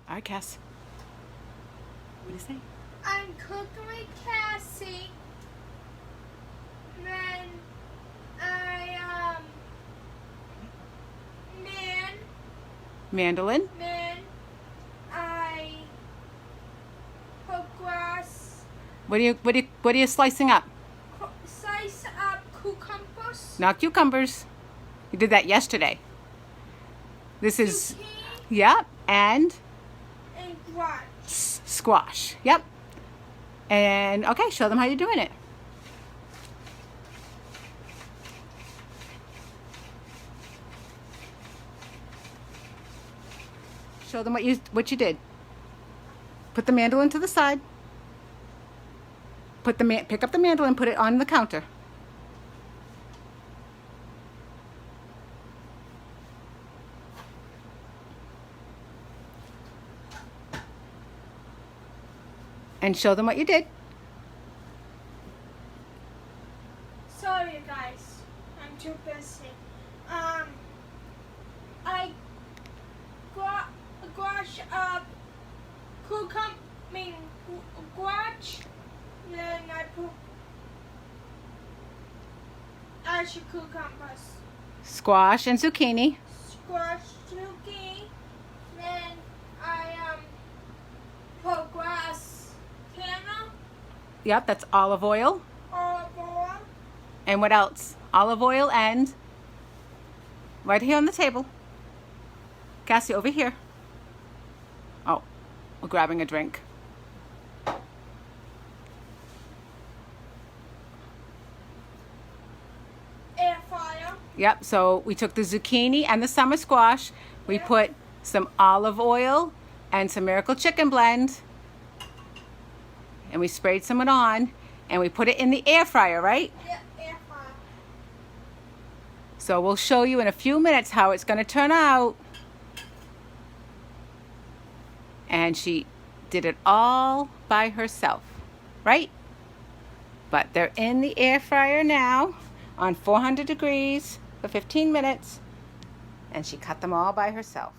All right, Cass. What do you say? I'm cooking with Cassie. Then Mandoline. Then I put grass. What are you slicing up? Slice up cucumbers. Not cucumbers. You did that yesterday. This is Zucchini yep, and and squash. squash. Yep. And okay, show them how you're doing it. Show them what you did. Put the mandolin to the side. Pick up the mandolin, put it on the counter. And show them what you did. Sorry guys, I'm too busy. I squash up squash. Then I put cucumbers. Squash and zucchini. Squash zucchini. Then I put grass canna. Yep, that's olive oil. Olive oil. And what else? Olive oil and right here on the table. Cassie, over here. Oh, we're grabbing a drink. Air fryer. Yep, so we took the zucchini and the summer squash. We put some olive oil and some Miracle Chicken Blend. And we sprayed some of it on. And we put it in the air fryer, right? Yeah, air fryer. So we'll show you in a few minutes how it's going to turn out. And she did it all by herself, right? But they're in the air fryer now on 400 degrees for 15 minutes. And she cut them all by herself.